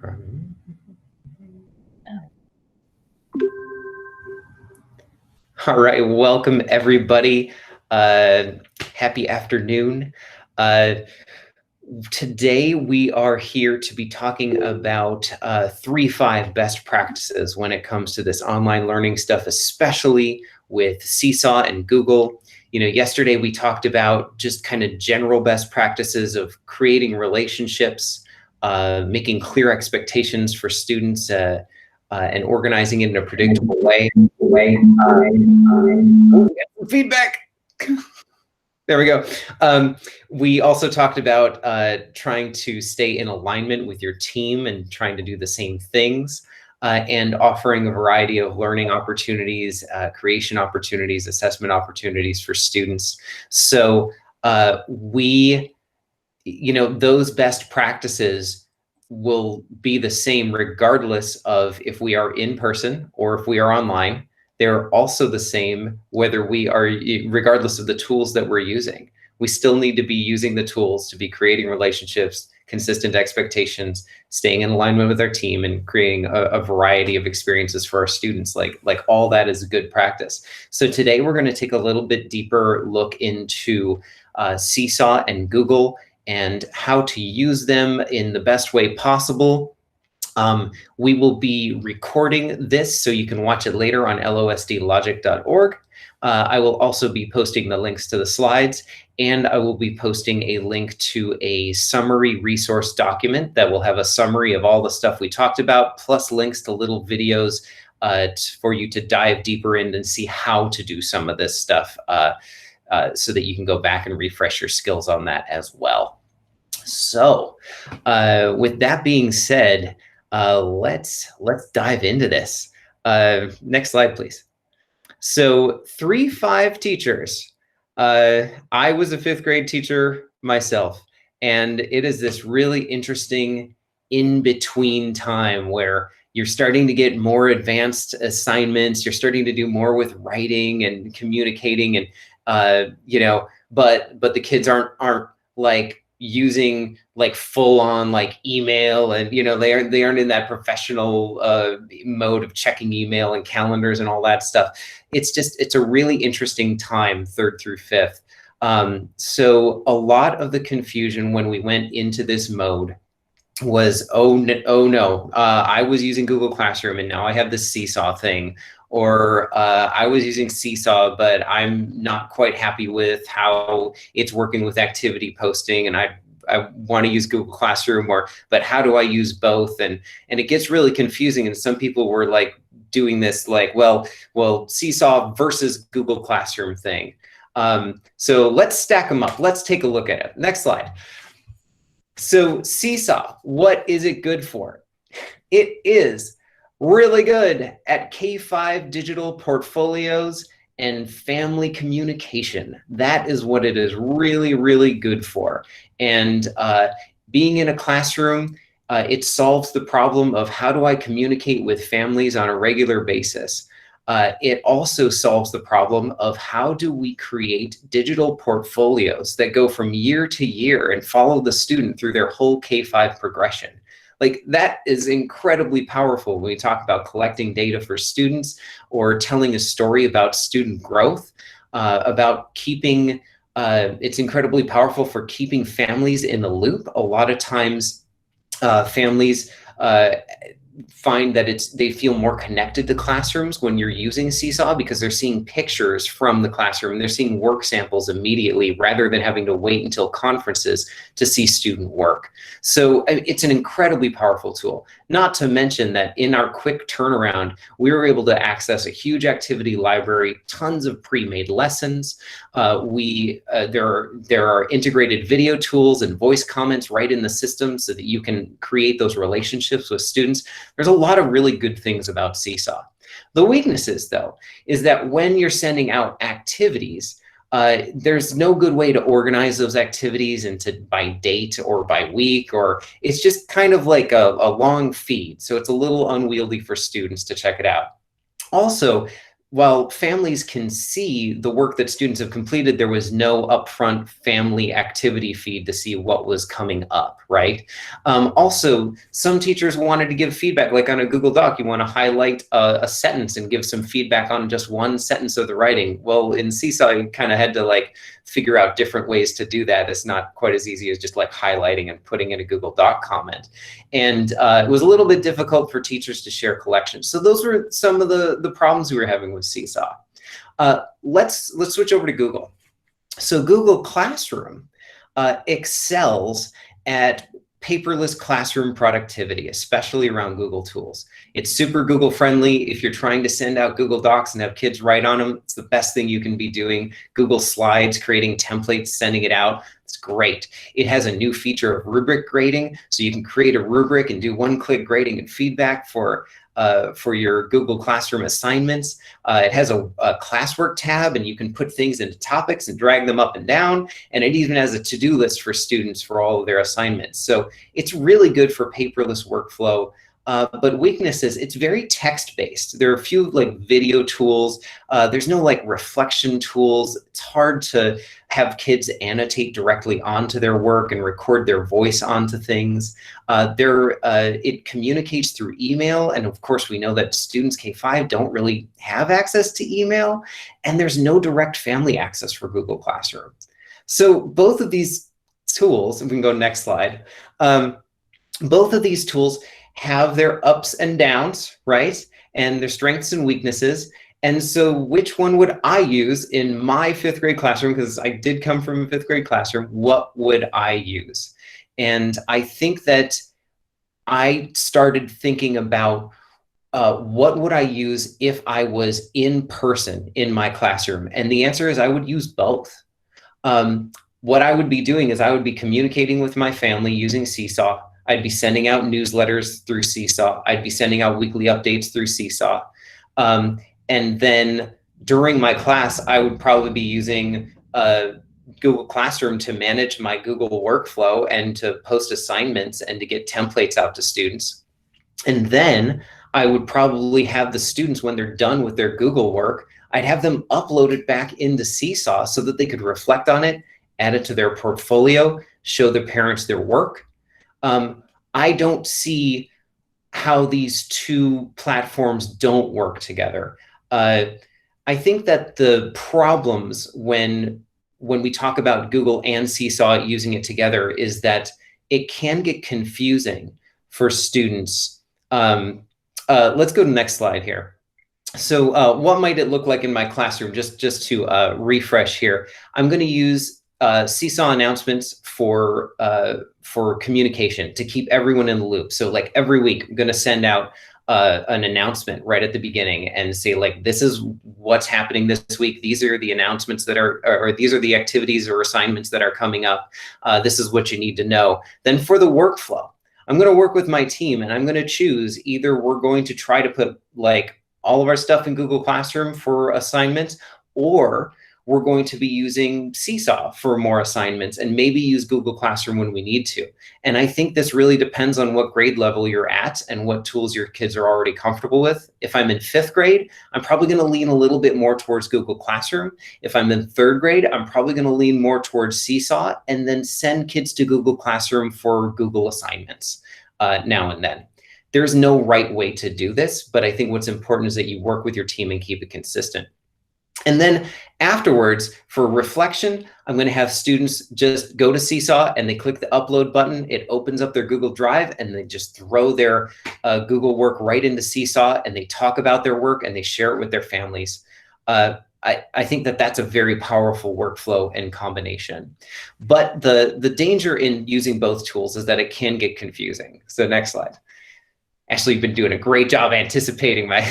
All right, welcome everybody. Happy afternoon. Today we are here to be talking about 3-5 best practices when it comes to this online learning stuff, especially with Seesaw and Google. You know, yesterday we talked about just kind of general best practices of creating relationships, making clear expectations for students, and organizing it in a predictable way. Feedback. There we go. We also talked about trying to stay in alignment with your team and trying to do the same things, and offering a variety of learning opportunities, creation opportunities, assessment opportunities for students. So those best practices will be the same regardless of if we are in person or if we are online. They're also the same whether we are, regardless of the tools that we're using. We still need to be using the tools to be creating relationships, consistent expectations, staying in alignment with our team, and creating a variety of experiences for our students. Like all that is a good practice. So today we're going to take a little bit deeper look into Seesaw and Google and how to use them in the best way possible. We will be recording this so you can watch it later on losdlogic.org. I will also be posting the links to the slides, and I will be posting a link to a summary resource document that will have a summary of all the stuff we talked about, plus links to little videos for you to dive deeper in and see how to do some of this stuff, so that you can go back and refresh your skills on that as well. So with that being said, let's dive into this. Next slide, please. So 3-5 teachers. I was a 5th grade teacher myself, and it is this really interesting in-between time where you're starting to get more advanced assignments. You're starting to do more with writing and communicating, and but the kids aren't like using like full-on like email, and they aren't in that professional mode of checking email and calendars and all that stuff. It's a really interesting time, 3rd through 5th. So a lot of the confusion when we went into this mode was, oh no, I was using Google Classroom and now I have this Seesaw thing, or I was using Seesaw, but I'm not quite happy with how it's working with activity posting, and I want to use Google Classroom, but how do I use both? And it gets really confusing, and some people were like doing this like, well, Seesaw versus Google Classroom thing. So let's stack them up. Let's take a look at it. Next slide. So Seesaw, what is it good for? It is really good at K-5 digital portfolios and family communication. That is what it is really, really good for. And being in a classroom, it solves the problem of how do I communicate with families on a regular basis. It also solves the problem of how do we create digital portfolios that go from year to year and follow the student through their whole K-5 progression. Like, that is incredibly powerful when we talk about collecting data for students or telling a story about student growth, about keeping, it's incredibly powerful for keeping families in the loop. A lot of times families find that they feel more connected to classrooms when you're using Seesaw, because they're seeing pictures from the classroom. They're seeing work samples immediately rather than having to wait until conferences to see student work. So it's an incredibly powerful tool. Not to mention that in our quick turnaround, we were able to access a huge activity library, tons of pre-made lessons. There are integrated video tools and voice comments right in the system so that you can create those relationships with students. There's a lot of really good things about Seesaw. The weaknesses, though, is that when you're sending out activities, there's no good way to organize those activities by date or by week, or it's just kind of like a long feed. So it's a little unwieldy for students to check it out. Also, while families can see the work that students have completed, there was no upfront family activity feed to see what was coming up, right? Also, some teachers wanted to give feedback, like on a Google Doc, you want to highlight a sentence and give some feedback on just one sentence of the writing. Well, in Seesaw, you kind of had to like figure out different ways to do that. It's not quite as easy as just like highlighting and putting in a Google Doc comment. And it was a little bit difficult for teachers to share collections. So those were some of the problems we were having with Seesaw. Let's switch over to Google. So Google Classroom excels at paperless classroom productivity, especially around Google tools. It's super Google friendly. If you're trying to send out Google Docs and have kids write on them, it's the best thing you can be doing. Google Slides, creating templates, sending it out, it's great. It has a new feature of rubric grading, so you can create a rubric and do one-click grading and feedback for your Google Classroom assignments. It has a classwork tab, and you can put things into topics and drag them up and down. And it even has a to-do list for students for all of their assignments. So it's really good for paperless workflow. But weaknesses, it's very text-based. There are a few like video tools. There's no like reflection tools. It's hard to have kids annotate directly onto their work and record their voice onto things. It communicates through email. And of course, we know that students K-5 don't really have access to email. And there's no direct family access for Google Classroom. So both of these tools, if we can go next slide, both of these tools have their ups and downs, right? And their strengths and weaknesses. And so which one would I use in my fifth grade classroom? Because I did come from a fifth grade classroom. What would I use? And I think that I started thinking about what would I use if I was in person in my classroom? And the answer is I would use both. What I would be doing is I would be communicating with my family using Seesaw. I'd be sending out newsletters through Seesaw. I'd be sending out weekly updates through Seesaw. And then during my class, I would probably be using Google Classroom to manage my Google workflow and to post assignments and to get templates out to students. And then I would probably have the students, when they're done with their Google work, I'd have them upload it back into Seesaw so that they could reflect on it, add it to their portfolio, show their parents their work. I don't see how these two platforms don't work together. I think that the problems when we talk about Google and Seesaw using it together is that it can get confusing for students. Let's go to the next slide here. So what might it look like in my classroom? Just to refresh here, I'm going to use Seesaw announcements for communication to keep everyone in the loop. So like every week, I'm going to send out an announcement right at the beginning and say like, this is what's happening this week. These are the announcements that are, or these are the activities or assignments that are coming up. This is what you need to know. Then for the workflow, I'm going to work with my team and I'm going to choose either we're going to try to put like all of our stuff in Google Classroom for assignments, or we're going to be using Seesaw for more assignments and maybe use Google Classroom when we need to. And I think this really depends on what grade level you're at and what tools your kids are already comfortable with. If I'm in fifth grade, I'm probably going to lean a little bit more towards Google Classroom. If I'm in third grade, I'm probably going to lean more towards Seesaw and then send kids to Google Classroom for Google assignments now and then. There's no right way to do this, but I think what's important is that you work with your team and keep it consistent. And then afterwards, for reflection, I'm going to have students just go to Seesaw and they click the upload button. It opens up their Google Drive and they just throw their Google work right into Seesaw and they talk about their work and they share it with their families. I think that that's a very powerful workflow and combination. But the danger in using both tools is that it can get confusing. So next slide. Ashley, you've been doing a great job anticipating my...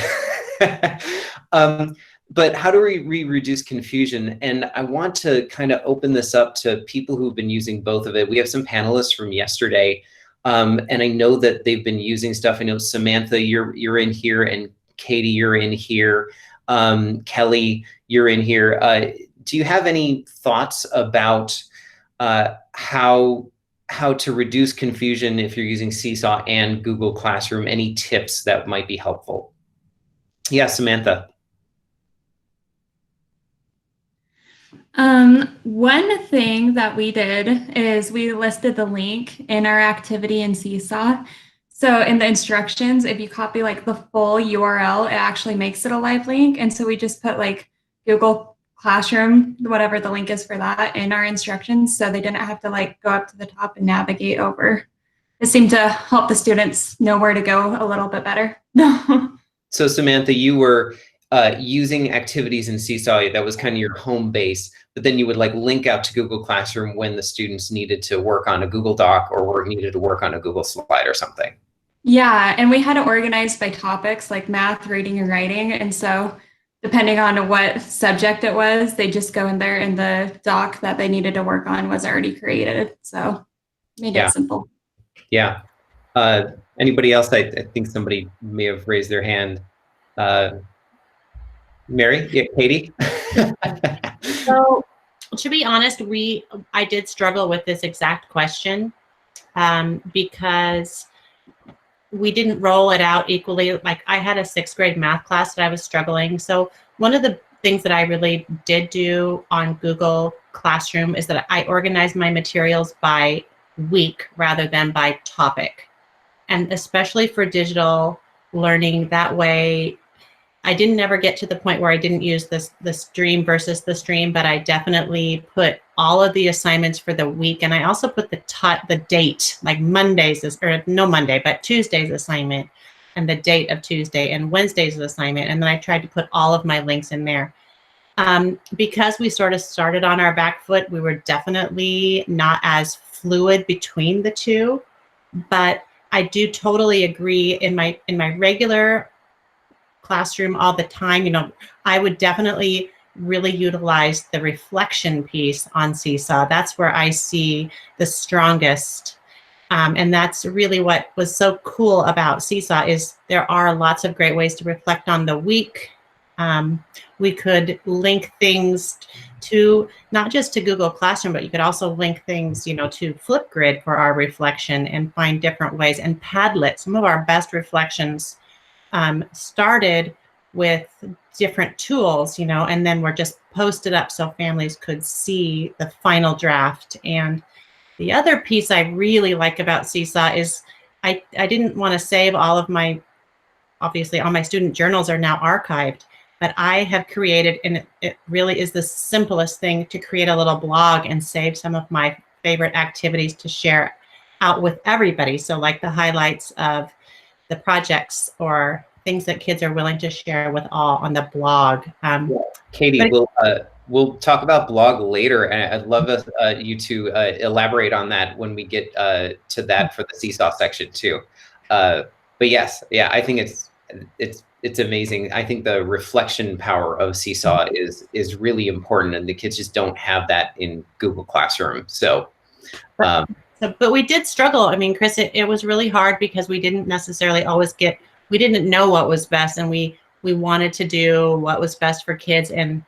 But how do we reduce confusion? And I want to kind of open this up to people who've been using both of it. We have some panelists from yesterday, and I know that they've been using stuff. I know Samantha, you're in here, and Katie, you're in here. Kelly, you're in here. Do you have any thoughts about how to reduce confusion if you're using Seesaw and Google Classroom? Any tips that might be helpful? Yeah, Samantha. One thing that we did is we listed the link in our activity in Seesaw. So in the instructions, if you copy like the full URL, it actually makes it a live link. And so we just put like Google Classroom, whatever the link is for that, in our instructions. So they didn't have to like go up to the top and navigate over. It seemed to help the students know where to go a little bit better. So Samantha, you were using activities in Seesaw. That was kind of your home base, but then you would like link out to Google Classroom when the students needed to work on a Google Doc or needed to work on a Google slide or something. Yeah, and we had it organized by topics like math, reading, and writing. And so depending on what subject it was, they just go in there and the doc that they needed to work on was already created. So made it simple. Yeah. Anybody else? I think somebody may have raised their hand. Mary? Yeah, Katie? So to be honest, I did struggle with this exact question because we didn't roll it out equally. Like I had a 6th grade math class that I was struggling. So one of the things that I really did do on Google Classroom is that I organized my materials by week rather than by topic. And especially for digital learning, that way I didn't ever get to the point where I didn't use the stream versus the stream, but I definitely put all of the assignments for the week. And I also put the date, like Tuesday's assignment and the date of Tuesday and Wednesday's assignment. And then I tried to put all of my links in there. Because we sort of started on our back foot, we were definitely not as fluid between the two, but I do totally agree in my regular classroom all the time. You know, I would definitely really utilize the reflection piece on Seesaw. That's where I see the strongest. And that's really what was so cool about Seesaw is there are lots of great ways to reflect on the week. We could link things to not just to Google Classroom, but you could also link things, you know, to Flipgrid for our reflection and find different ways. And Padlet, some of our best reflections started with different tools, you know, and then were just posted up so families could see the final draft. And the other piece I really like about Seesaw is I didn't want to save all of my, obviously all my student journals are now archived, but I have created, and it really is the simplest thing to create a little blog and save some of my favorite activities to share out with everybody. So like the highlights of the projects or things that kids are willing to share with all on the blog. Katie, we'll talk about blog later, and I'd love you to elaborate on that when we get to that for the Seesaw section too. But yes, yeah, I think it's amazing. I think the reflection power of Seesaw is really important, and the kids just don't have that in Google Classroom. So. But we did struggle. I mean, Chris, it was really hard because we didn't necessarily always we didn't know what was best, and we wanted to do what was best for kids. And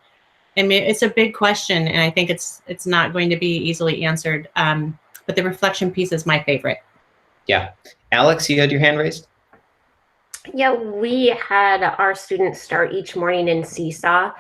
I mean, it's a big question, and I think it's not going to be easily answered. But the reflection piece is my favorite. Yeah. Alex, you had your hand raised? Yeah, we had our students start each morning in Seesaw,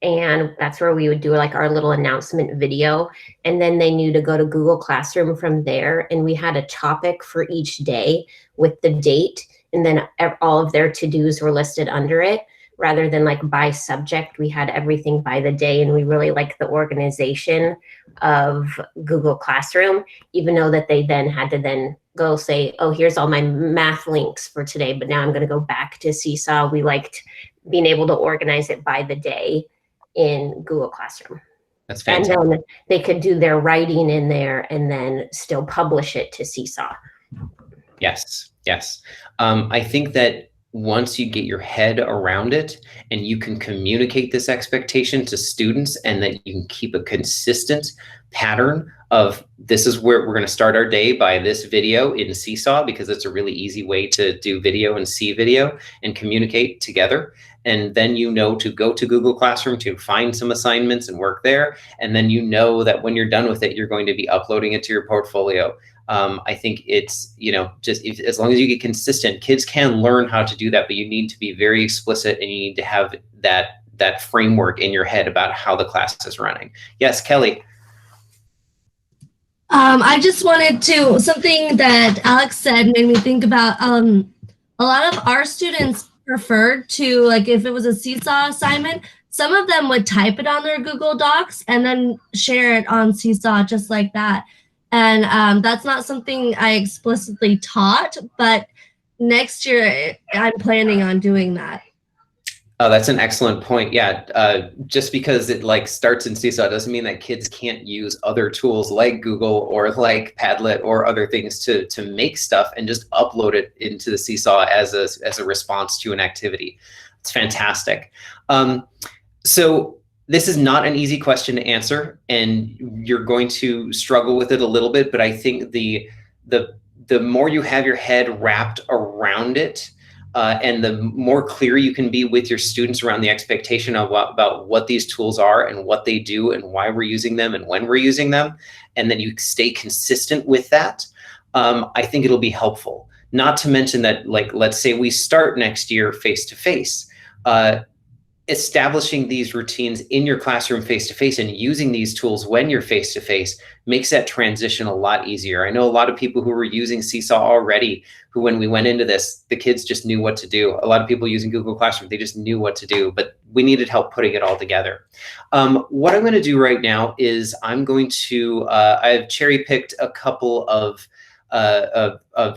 and that's where we would do like our little announcement video. And then they knew to go to Google Classroom from there. And we had a topic for each day with the date. And then all of their to-dos were listed under it. Rather than like by subject, we had everything by the day. And we really liked the organization of Google Classroom, even though that they then had to then go say, oh, here's all my math links for today, but now I'm going to go back to Seesaw. We liked being able to organize it by the day in Google Classroom. That's fantastic. And then they could do their writing in there and then still publish it to Seesaw. Yes, yes. I think that once you get your head around it and you can communicate this expectation to students, and that you can keep a consistent pattern of this is where we're going to start our day by this video in Seesaw, because it's a really easy way to do video and see video and communicate together. And then you know to go to Google Classroom to find some assignments and work there. And then you know that when you're done with it, you're going to be uploading it to your portfolio. I think it's, you know, just as long as you get consistent, kids can learn how to do that, but you need to be very explicit, and you need to have that that framework in your head about how the class is running. Yes, Kelly. I just wanted to, something that Alex said made me think about, a lot of our students preferred to, like if it was a Seesaw assignment, some of them would type it on their Google Docs and then share it on Seesaw just like that. And that's not something I explicitly taught, but next year I'm planning on doing that. Oh, that's an excellent point. Yeah, just because it like starts in Seesaw doesn't mean that kids can't use other tools like Google or like Padlet or other things to make stuff and just upload it into the Seesaw as a response to an activity. It's fantastic. So this is not an easy question to answer, and you're going to struggle with it a little bit. But I think the more you have your head wrapped around it, and the more clear you can be with your students around the expectation of about what these tools are and what they do and why we're using them and when we're using them, and then you stay consistent with that, I think it'll be helpful. Not to mention that, like, let's say we start next year face-to-face. Establishing these routines in your classroom face-to-face and using these tools when you're face-to-face makes that transition a lot easier. I know a lot of people who were using Seesaw already, who when we went into this, the kids just knew what to do. A lot of people using Google Classroom, they just knew what to do, but we needed help putting it all together. What I'm gonna do right now is I'm going to, I've cherry-picked a couple of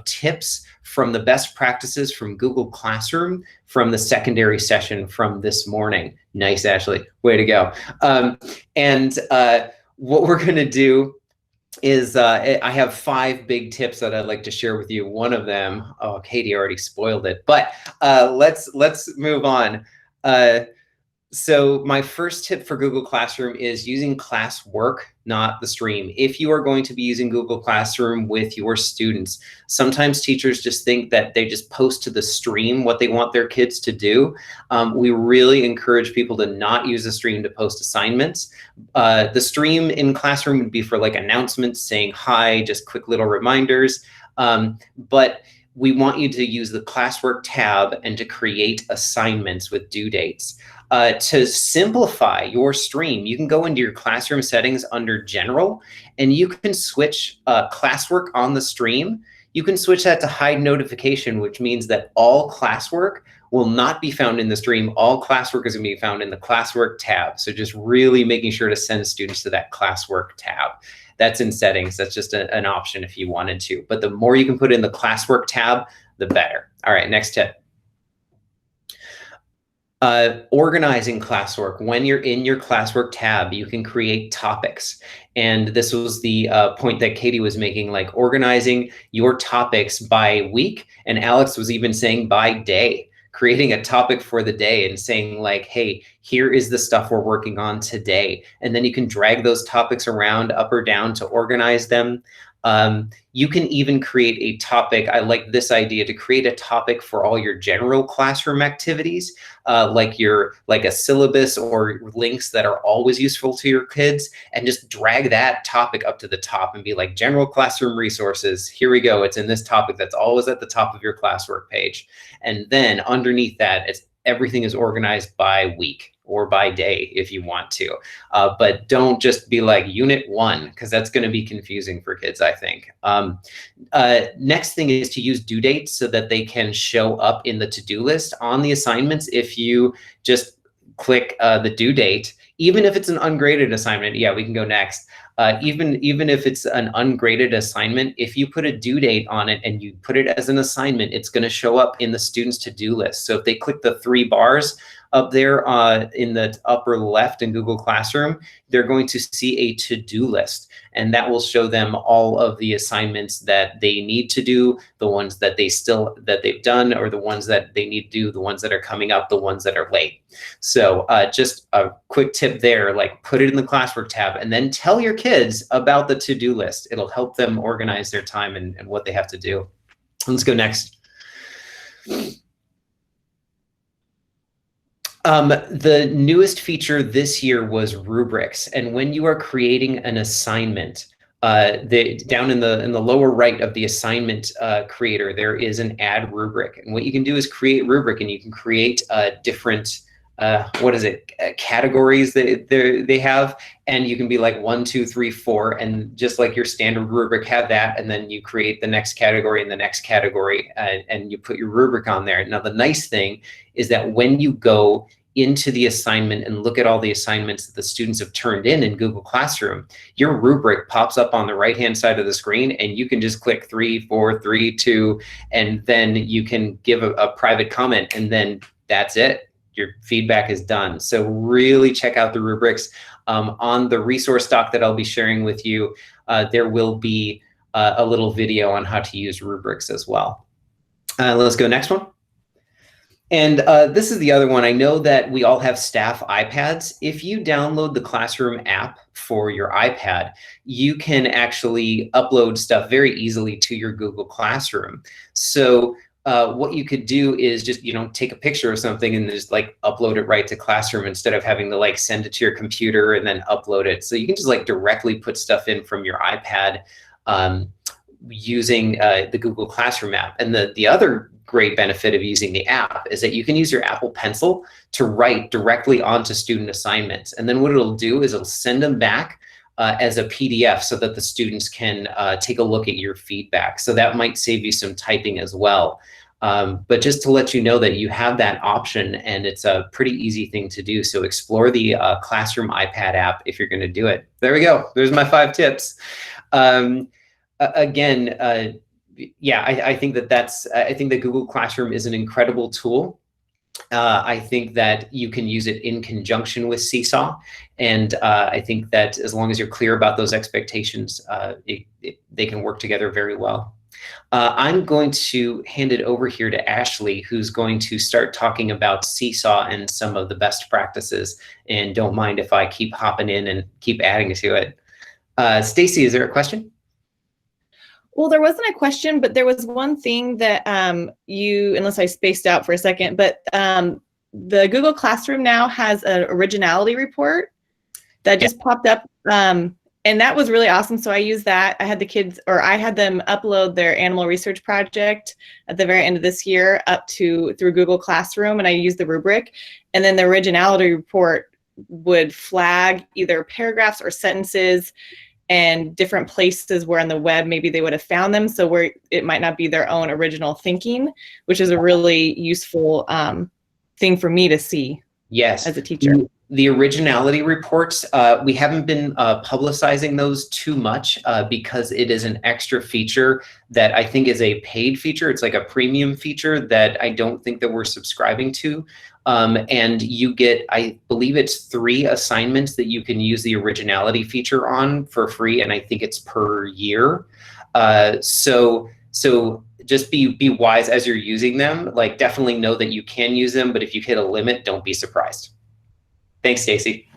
tips from the best practices from Google Classroom from the secondary session from this morning. Nice, Ashley, way to go. What we're gonna do is I have 5 big tips that I'd like to share with you. One of them, oh, Katie already spoiled it, but let's move on. So my first tip for Google Classroom is using classwork, not the stream. If you are going to be using Google Classroom with your students, sometimes teachers just think that they just post to the stream what they want their kids to do. We really encourage people to not use the stream to post assignments. The stream in Classroom would be for like announcements saying hi, just quick little reminders. But we want you to use the classwork tab and to create assignments with due dates. To simplify your stream, you can go into your classroom settings under General, and you can switch classwork on the stream. You can switch that to hide notification, which means that all classwork will not be found in the stream. All classwork is going to be found in the classwork tab. So just really making sure to send students to that classwork tab. That's in settings. That's just an option if you wanted to. But the more you can put in the classwork tab, the better. All right, next tip. Organizing classwork. When you're in your classwork tab, you can create topics. And this was the point that Katie was making, like organizing your topics by week. And Alex was even saying by day, creating a topic for the day and saying like, hey, here is the stuff we're working on today. And then you can drag those topics around up or down to organize them. You can even create a topic. I like this idea to create a topic for all your general classroom activities, like a syllabus or links that are always useful to your kids, and just drag that topic up to the top and be like general classroom resources. Here we go. It's in this topic that's always at the top of your classwork page. And then underneath that, everything is organized by week or by day if you want to, but don't just be like unit 1, because that's going to be confusing for kids, I think. Next thing is to use due dates so that they can show up in the to-do list on the assignments. If you just click the due date, even if it's an ungraded assignment, yeah, we can go next. Even if it's an ungraded assignment, if you put a due date on it and you put it as an assignment, it's going to show up in the student's to-do list. So if they click the 3 bars up there in the upper left in Google Classroom, they're going to see a to-do list, and that will show them all of the assignments that they need to do, the ones that they've done, or the ones that they need to do, the ones that are coming up, the ones that are late. So just a quick tip there, like put it in the classwork tab and then tell your kids about the to-do list. It'll help them organize their time and what they have to do. Let's go next. The newest feature this year was rubrics, and when you are creating an assignment, down in the lower right of the assignment creator, there is an add rubric, and what you can do is create rubric, and you can create different what is it, categories that they have, and you can be like 1, 2, 3, 4, and just like your standard rubric, have that, and then you create the next category and the next category, and you put your rubric on there. Now the nice thing is that when you go into the assignment and look at all the assignments that the students have turned in Google Classroom, your rubric pops up on the right hand side of the screen, and you can just click 3, 4, 3, 2, and then you can give a private comment, and then that's it. Your feedback is done. So really check out the rubrics. On the resource doc that I'll be sharing with you, there will be a little video on how to use rubrics as well. Let's go next one. And this is the other one. I know that we all have staff iPads. If you download the Classroom app for your iPad, you can actually upload stuff very easily to your Google Classroom. So what you could do is just, take a picture of something and just like upload it right to Classroom instead of having to like send it to your computer and then upload it. So you can just like directly put stuff in from your iPad using the Google Classroom app. And the other great benefit of using the app is that you can use your Apple Pencil to write directly onto student assignments. And then what it'll do is it'll send them back as a PDF so that the students can take a look at your feedback. So that might save you some typing as well. But just to let you know that you have that option, and it's a pretty easy thing to do. So explore the Classroom iPad app if you're going to do it. There we go. There's my 5 tips. Again, yeah, I think I think that Google Classroom is an incredible tool. I think that you can use it in conjunction with Seesaw, and I think that as long as you're clear about those expectations, they can work together very well. I'm going to hand it over here to Ashley, who's going to start talking about Seesaw and some of the best practices, and don't mind if I keep hopping in and keep adding to it. Stacy, is there a question? Well, there wasn't a question, but there was one thing that unless I spaced out for a second, but the Google Classroom now has an originality report that just popped up, and that was really awesome. So I used that. I had them upload their animal research project at the very end of this year through Google Classroom, and I used the rubric, and then the originality report would flag either paragraphs or sentences and different places where on the web maybe they would have found them, so where it might not be their own original thinking, which is a really useful thing for me to see. Yes, as a teacher. The originality reports, we haven't been publicizing those too much because it is an extra feature that I think is a paid feature. It's like a premium feature that I don't think that we're subscribing to. And you get, I believe it's 3 assignments that you can use the originality feature on for free, and I think it's per year. So just be wise as you're using them. Like, definitely know that you can use them, but if you hit a limit, don't be surprised. Thanks, Stacy.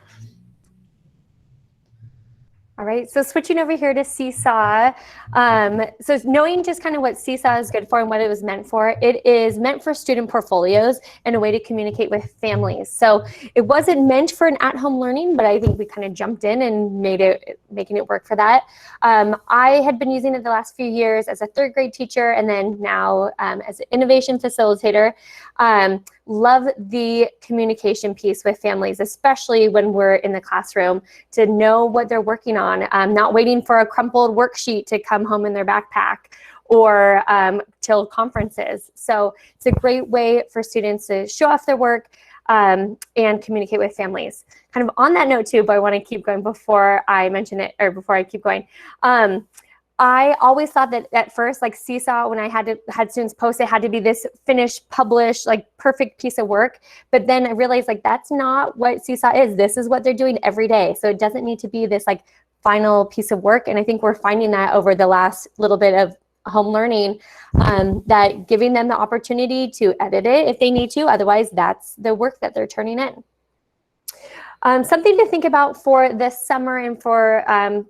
All right, so switching over here to Seesaw. So knowing just kind of what Seesaw is good for and what it was meant for, it is meant for student portfolios and a way to communicate with families. So it wasn't meant for an at-home learning, but I think we kind of jumped in and making it work for that. I had been using it the last few years as a 3rd grade teacher, and then now as an innovation facilitator. Love the communication piece with families, especially when we're in the classroom, to know what they're working on, not waiting for a crumpled worksheet to come home in their backpack or till conferences. So it's a great way for students to show off their work and communicate with families. Kind of on that note too, but I want to keep going before I mention it, or before I keep going. I always thought that at first, like Seesaw, when I had students post, it had to be this finished, published, like perfect piece of work. But then I realized like that's not what Seesaw is. This is what they're doing every day. So it doesn't need to be this like final piece of work. And I think we're finding that over the last little bit of home learning, that giving them the opportunity to edit it if they need to. Otherwise, that's the work that they're turning in. Something to think about for this summer and for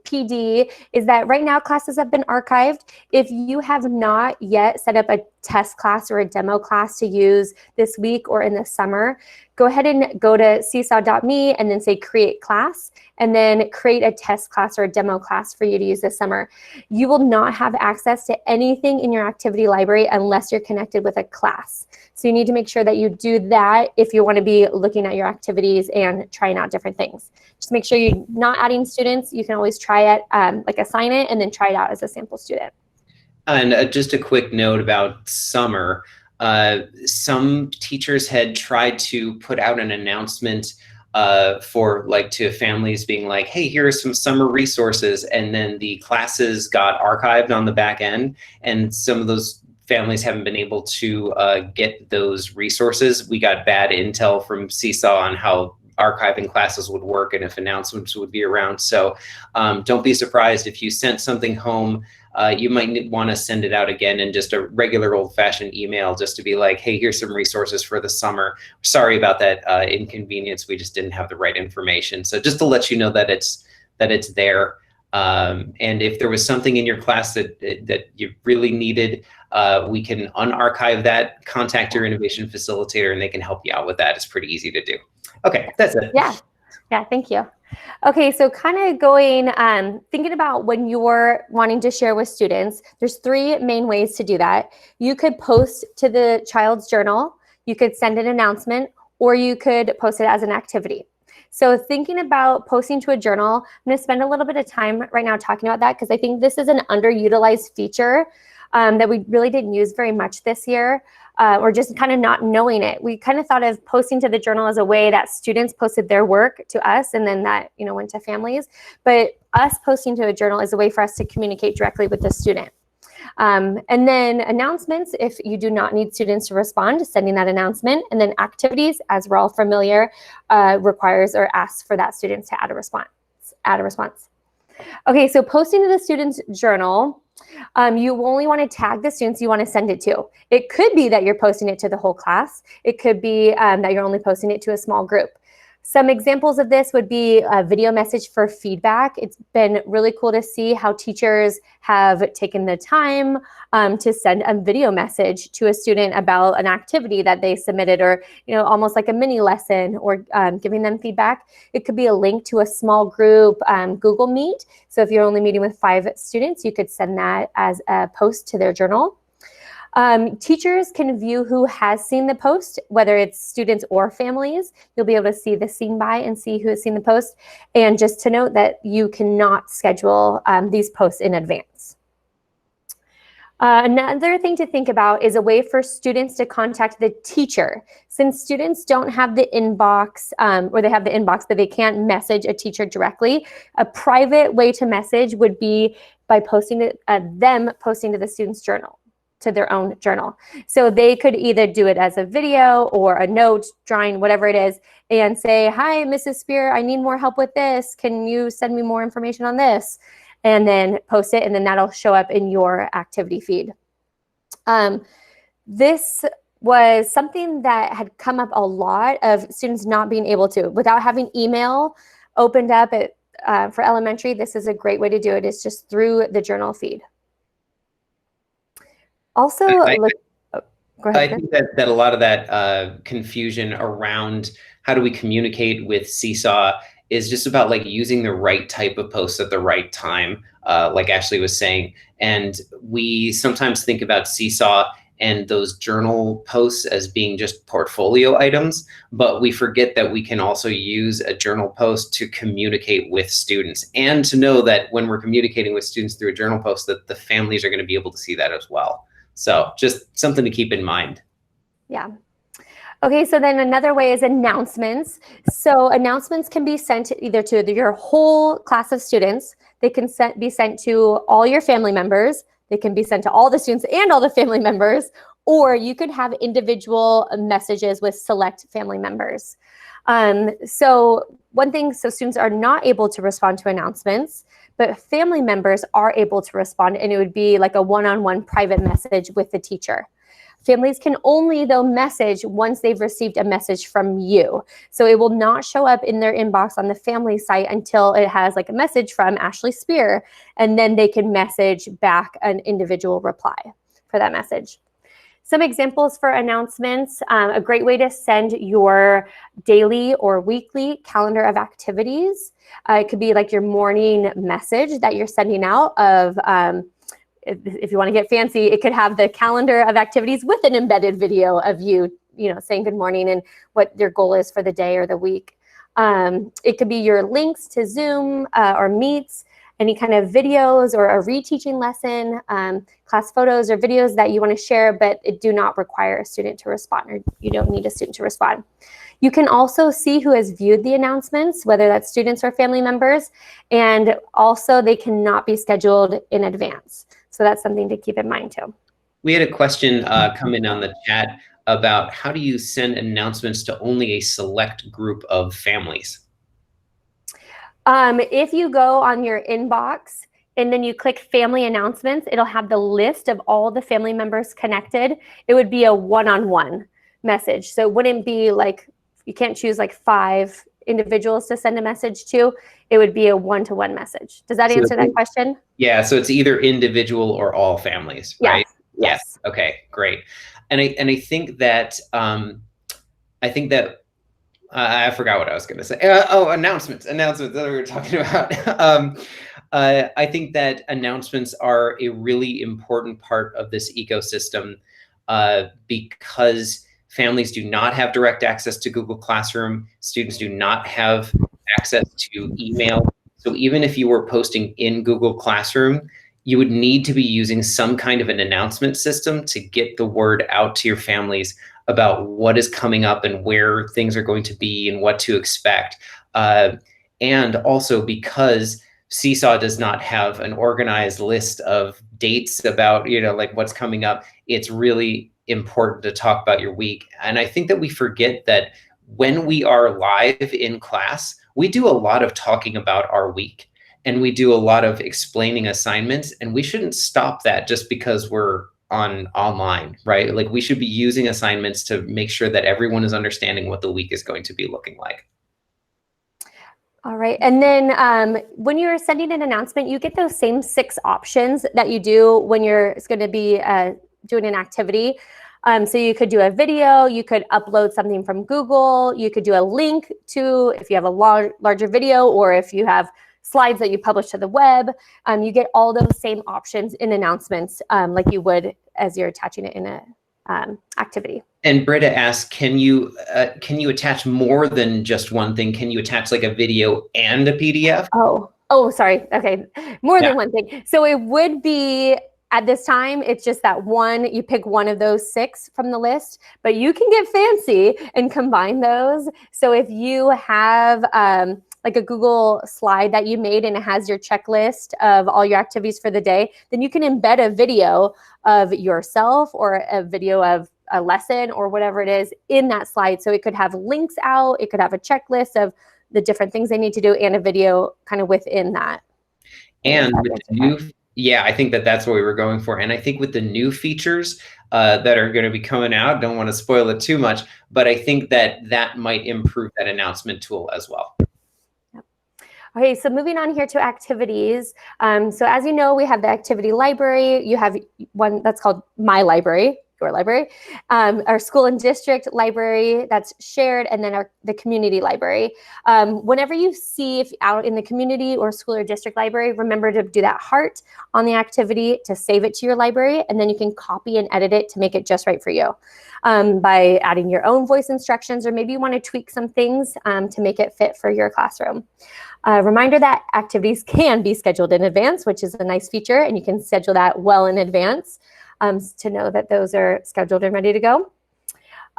PD is that right now classes have been archived. If you have not yet set up a test class or a demo class to use this week or in the summer, go ahead and go to seesaw.me and then say create class, and then create a test class or a demo class for you to use this summer. You will not have access to anything in your activity library unless you're connected with a class. So you need to make sure that you do that if you want to be looking at your activities and trying out different things. Just make sure you're not adding students. You can always try it, like assign it and then try it out as a sample student. And just a quick note about summer. Some teachers had tried to put out an announcement for like to families being like, hey, here are some summer resources. And then the classes got archived on the back end. And some of those families haven't been able to get those resources. We got bad intel from Seesaw on how archiving classes would work and if announcements would be around. So don't be surprised if you sent something home. You might want to send it out again in just a regular old-fashioned email just to be like, hey, here's some resources for the summer. Sorry about that inconvenience. We just didn't have the right information. So just to let you know that it's there. And if there was something in your class that you really needed, we can unarchive that, contact your innovation facilitator, and they can help you out with that. It's pretty easy to do. Okay, that's it. Yeah, thank you. Okay, so kind of going, thinking about when you're wanting to share with students, there's 3 main ways to do that. You could post to the child's journal, you could send an announcement, or you could post it as an activity. So thinking about posting to a journal, I'm going to spend a little bit of time right now talking about that because I think this is an underutilized feature that we really didn't use very much this year. Or just kind of not knowing it. We kind of thought of posting to the journal as a way that students posted their work to us and then that, you know, went to families. But us posting to a journal is a way for us to communicate directly with the student. And then announcements, if you do not need students to respond, sending that announcement. And then activities, as we're all familiar, requires or asks for that student to add a response. Okay, so posting to the student's journal, you only want to tag the students you want to send it to. It could be that you're posting it to the whole class. It could be that you're only posting it to a small group. Some examples of this would be a video message for feedback. It's been really cool to see how teachers have taken the time to send a video message to a student about an activity that they submitted, or almost like a mini lesson, or giving them feedback. It could be a link to a small group Google Meet. So if you're only meeting with 5 students, you could send that as a post to their journal. Teachers can view who has seen the post, whether it's students or families. You'll be able to see the seen by and see who has seen the post. And just to note that you cannot schedule these posts in advance. Another thing to think about is a way for students to contact the teacher. Since students don't have the inbox, or they have the inbox, but they can't message a teacher directly, a private way to message would be by posting to, them posting to the student's journal, to their own journal. So they could either do it as a video or a note, drawing, whatever it is, and say, hi, Mrs. Spear, I need more help with this. Can you send me more information on this? And then post it, and then that'll show up in your activity feed. This was something that had come up a lot of students not being able to, without having email opened up for elementary. This is a great way to do it. It's just through the journal feed. Also, go ahead. I think that a lot of that confusion around how do we communicate with Seesaw is just about like using the right type of post at the right time, like Ashley was saying. And we sometimes think about Seesaw and those journal posts as being just portfolio items, but we forget that we can also use a journal post to communicate with students, and to know that when we're communicating with students through a journal post, that the families are going to be able to see that as well. So just something to keep in mind. Yeah. Okay, so then another way is announcements. So announcements can be sent either to your whole class of students. They can be sent to all your family members. They can be sent to all the students and all the family members, or you could have individual messages with select family members. So one thing, so students are not able to respond to announcements, but family members are able to respond, and it would be like a one-on-one private message with the teacher. Families can only, though, message once they've received a message from you. So it will not show up in their inbox on the family site until it has like a message from Ashley Spear, and then they can message back an individual reply for that message. Some examples for announcements, a great way to send your daily or weekly calendar of activities. It could be like your morning message that you're sending out of, if you want to get fancy, it could have the calendar of activities with an embedded video of you, saying good morning and what your goal is for the day or the week. It could be your links to Zoom or Meets, any kind of videos or a reteaching lesson, class photos or videos that you want to share, but it do not require a student to respond, or you don't need a student to respond. You can also see who has viewed the announcements, whether that's students or family members, and also they cannot be scheduled in advance. So that's something to keep in mind too. We had a question come in on the chat about how do you send announcements to only a select group of families? If you go on your inbox and then you click family announcements, it'll have the list of all the family members connected. It would be a one-on-one message. So it wouldn't be like, you can't choose like 5 individuals to send a message to. It would be a one-to-one message. Does that answer that question? Yeah, so it's either individual or all families, right? Yes. Okay, great. And I think that I forgot what I was going to say. Announcements. That's what we were talking about. I think that announcements are a really important part of this ecosystem because families do not have direct access to Google Classroom. Students do not have access to email. So even if you were posting in Google Classroom, you would need to be using some kind of an announcement system to get the word out to your families about what is coming up and where things are going to be and what to expect. And also because Seesaw does not have an organized list of dates about, like what's coming up, it's really important to talk about your week. And I think that we forget that when we are live in class, we do a lot of talking about our week and we do a lot of explaining assignments, and we shouldn't stop that just because we're online, right? Like we should be using assignments to make sure that everyone is understanding what the week is going to be looking like. All right. And then when you're sending an announcement, you get those same 6 options that you do when you're going to be doing an activity. So you could do a video, you could upload something from Google, you could do a link to, if you have a larger video, or if you have slides that you publish to the web, you get all those same options in announcements like you would as you're attaching it in a activity. And Britta asks, can you attach more than just one thing? Can you attach like a video and a PDF? Oh, sorry. Okay, more than one thing. So it would be, at this time, it's just that one, you pick one of those 6 from the list, but you can get fancy and combine those. So if you have like a Google slide that you made and it has your checklist of all your activities for the day, then you can embed a video of yourself or a video of a lesson or whatever it is in that slide. So it could have links out, it could have a checklist of the different things they need to do and a video kind of within that. And with the new, I think that that's what we were going for. And I think with the new features that are going to be coming out, don't want to spoil it too much, but I think that that might improve that announcement tool as well. Okay, so moving on here to activities. So as you know, we have the activity library. You have one that's called My Library, your library, our school and district library that's shared, and then the community library. Whenever you see if out in the community or school or district library, remember to do that heart on the activity to save it to your library, and then you can copy and edit it to make it just right for you by adding your own voice instructions, or maybe you want to tweak some things to make it fit for your classroom. Reminder that activities can be scheduled in advance, which is a nice feature, and you can schedule that well in advance to know that those are scheduled and ready to go.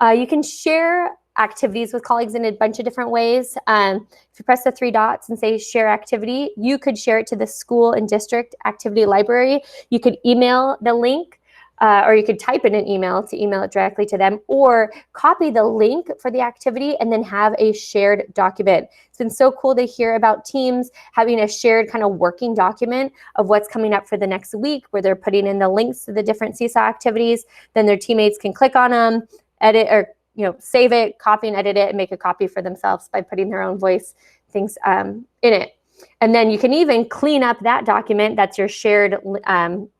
You can share activities with colleagues in a bunch of different ways. If you press the 3 dots and say share activity, you could share it to the school and district activity library. You could email the link, or you could type in an email to email it directly to them, or copy the link for the activity and then have a shared document. It's been so cool to hear about teams having a shared kind of working document of what's coming up for the next week, where they're putting in the links to the different Seesaw activities. Then their teammates can click on them, edit, or save it, copy and edit it, and make a copy for themselves by putting their own voice things in it. And then you can even clean up that document. That's your shared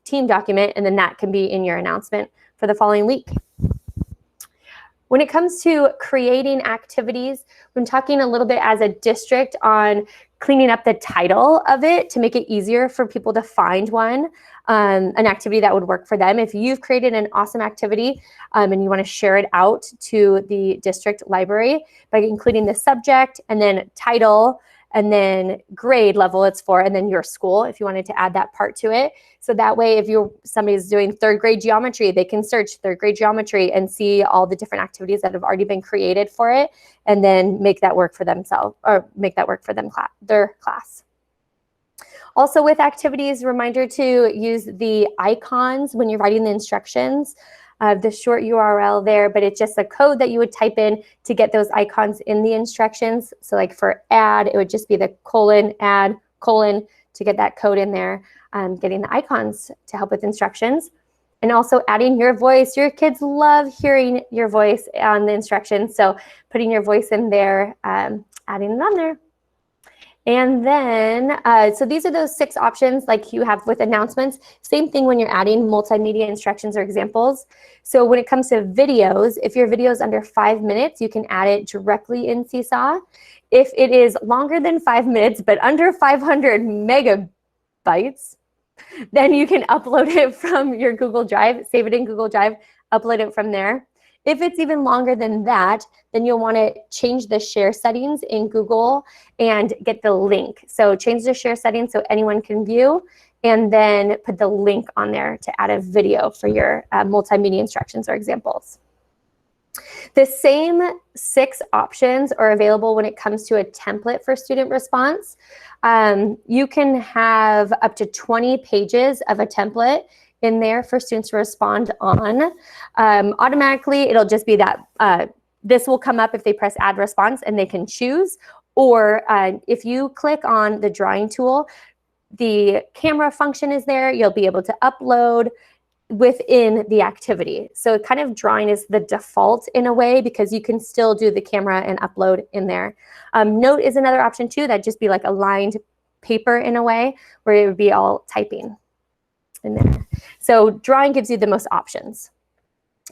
team document. And then that can be in your announcement for the following week. When it comes to creating activities, we've been talking a little bit as a district on cleaning up the title of it to make it easier for people to find one, an activity that would work for them. If you've created an awesome activity and you want to share it out to the district library by including the subject and then title and then grade level it's for, and then your school, if you wanted to add that part to it. So that way, if somebody's doing third grade geometry, they can search third grade geometry and see all the different activities that have already been created for it, and then make that work for themselves, or make that work for them, their class. Also with activities, reminder to use the icons when you're writing the instructions. The short URL there, but it's just a code that you would type in to get those icons in the instructions. So like for add, it would just be the add : to get that code in there, getting the icons to help with instructions. And also adding your voice. Your kids love hearing your voice on the instructions. So putting your voice in there, adding it on there. And then, so these are those 6 options like you have with announcements. Same thing when you're adding multimedia instructions or examples. So when it comes to videos, if your video is under 5 minutes, you can add it directly in Seesaw. If it is longer than 5 minutes, but under 500 megabytes, then you can upload it from your Google Drive, save it in Google Drive, upload it from there. If it's even longer than that, then you'll want to change the share settings in Google and get the link. So change the share settings so anyone can view, and then put the link on there to add a video for your multimedia instructions or examples. The same 6 options are available when it comes to a template for student response. You can have up to 20 pages of a template in there for students to respond on. Automatically, it'll just be that this will come up if they press add response and they can choose. Or if you click on the drawing tool, the camera function is there. You'll be able to upload within the activity. So kind of drawing is the default in a way, because you can still do the camera and upload in there. Note is another option too. That'd just be like a lined paper in a way, where it would be all typing in there. So drawing gives you the most options.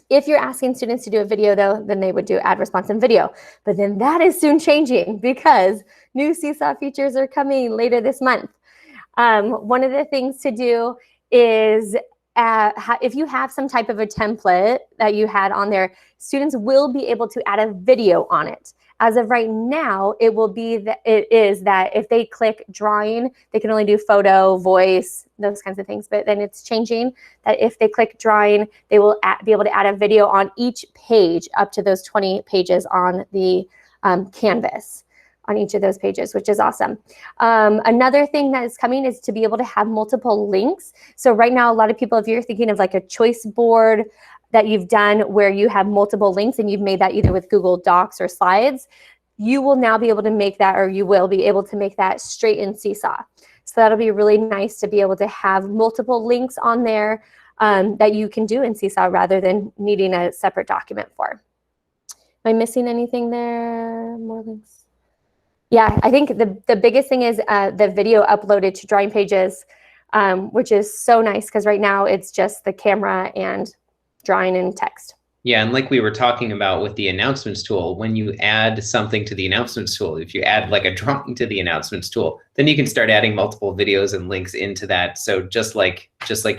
If you're asking students to do a video though, then they would do add response and video. But then that is soon changing, because new Seesaw features are coming later this month. One of the things to do is if you have some type of a template that you had on there, students will be able to add a video on it. As of right now, it is that if they click drawing, they can only do photo, voice, those kinds of things. But then it's changing that if they click drawing, they will be able to add a video on each page, up to those 20 pages on the canvas, on each of those pages, which is awesome. Another thing that is coming is to be able to have multiple links. So right now, a lot of people, if you're thinking of like a choice board that you've done where you have multiple links and you've made that either with Google Docs or Slides, you will now be able to make that, or you will be able to make that straight in Seesaw. So that'll be really nice to be able to have multiple links on there that you can do in Seesaw rather than needing a separate document for. Am I missing anything there? More links? Yeah, I think the biggest thing is the video uploaded to drawing pages, which is so nice, because right now it's just the camera and drawing and text. Yeah, and like we were talking about with the announcements tool, when you add something to the announcements tool, if you add like a drawing to the announcements tool, then you can start adding multiple videos and links into that. So just like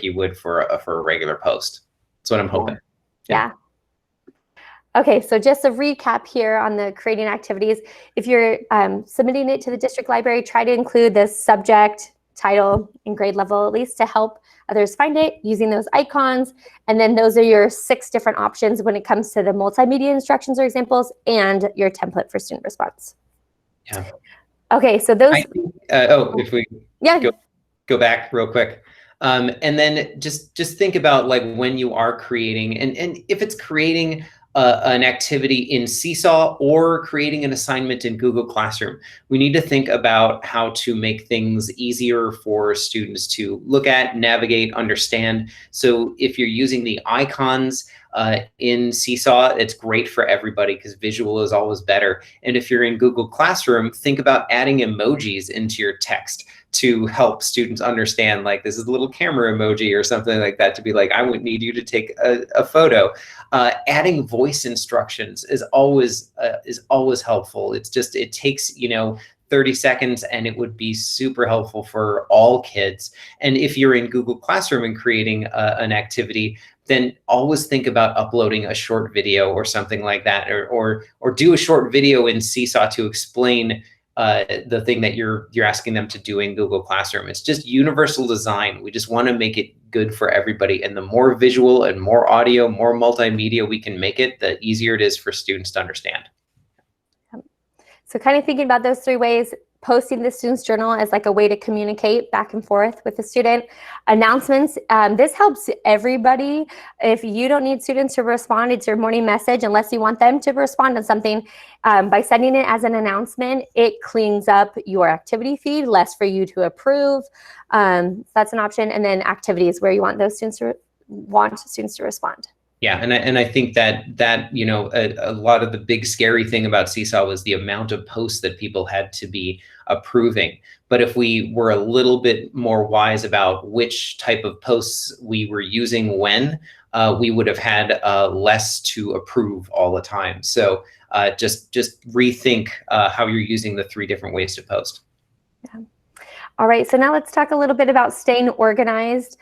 you would for a regular post. That's what I'm hoping. Yeah. Okay, so just a recap here on the creating activities. If you're submitting it to the district library, try to include the subject, title, and grade level, at least, to help others find it using those icons. And then those are your 6 different options when it comes to the multimedia instructions or examples and your template for student response. Yeah. Okay, so those. If we yeah. go back real quick. And then just think about like when you are creating, and if it's creating an activity in Seesaw or creating an assignment in Google Classroom. We need to think about how to make things easier for students to look at, navigate, understand. So if you're using the icons in Seesaw, it's great for everybody because visual is always better. And if you're in Google Classroom, think about adding emojis into your text to help students understand, like, this is a little camera emoji or something like that, to be like, I would need you to take a photo. Adding voice instructions is always helpful. It's just, it takes, 30 seconds, and it would be super helpful for all kids. And if you're in Google Classroom and creating an activity, then always think about uploading a short video or something like that, or do a short video in Seesaw to explain the thing that you're asking them to do in Google Classroom. It's just universal design. We just want to make it good for everybody. And the more visual and more audio, more multimedia we can make it, the easier it is for students to understand. So kind of thinking about those 3 ways: posting the student's journal as like a way to communicate back and forth with the student. Announcements, this helps everybody. If you don't need students to respond, it's your morning message, unless you want them to respond on something. By sending it as an announcement, it cleans up your activity feed, less for you to approve. That's an option. And then activities, where you want those students to respond. Yeah, and I think that a lot of the big scary thing about Seesaw was the amount of posts that people had to be approving. But if we were a little bit more wise about which type of posts we were using when, we would have had less to approve all the time. So just rethink how you're using the 3 different ways to post. Yeah. All right, so now let's talk a little bit about staying organized.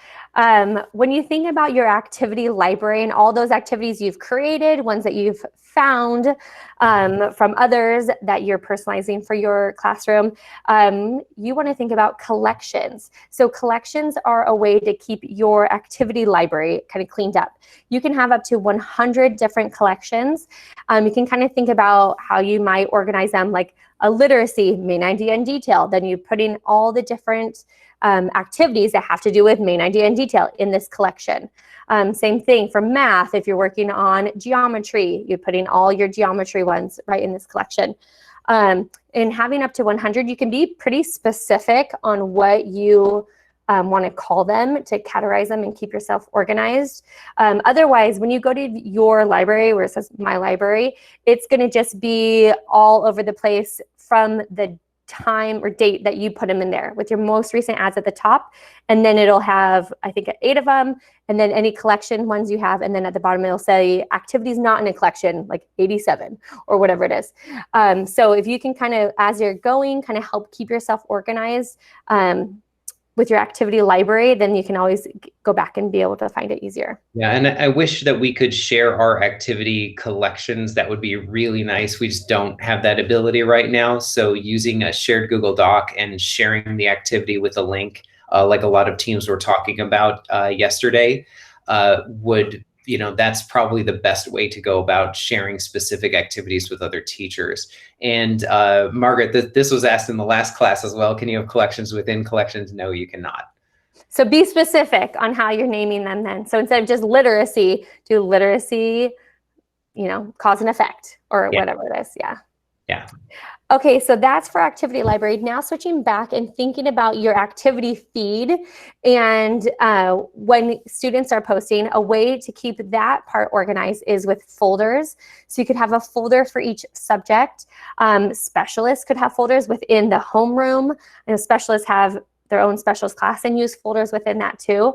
When you think about your activity library and all those activities you've created, ones that you've found from others that you're personalizing for your classroom, you want to think about collections. So collections are a way to keep your activity library kind of cleaned up. You can have up to 100 different collections. You can kind of think about how you might organize them, like a literacy, main idea and detail. Then you put in all the different activities that have to do with main idea and detail in this collection. Same thing for math. If you're working on geometry, you put in all your geometry ones right in this collection. And having up to 100, you can be pretty specific on what you want to call them to categorize them and keep yourself organized. Otherwise, when you go to your library where it says My Library, it's going to just be all over the place from the time or date that you put them in there, with your most recent ads at the top. And then it'll have, I think, 8 of them, and then any collection ones you have. And then at the bottom, it'll say activities not in a collection, like 87 or whatever it is. So if you can kind of, as you're going, kind of help keep yourself organized with your activity library, then you can always go back and be able to find it easier. Yeah, and I wish that we could share our activity collections. That would be really nice. We just don't have that ability right now. So using a shared Google Doc and sharing the activity with a link, like a lot of teams were talking about yesterday, would, that's probably the best way to go about sharing specific activities with other teachers. And Margaret, this was asked in the last class as well. Can you have collections within collections? No, you cannot. So be specific on how you're naming them then. So instead of just literacy, do literacy, cause and effect, or whatever it is. Yeah. Yeah. Okay, so that's for activity library. Now switching back and thinking about your activity feed, and when students are posting, a way to keep that part organized is with folders. So you could have a folder for each subject. Specialists could have folders within the homeroom. Specialists have their own specialist class and use folders within that too.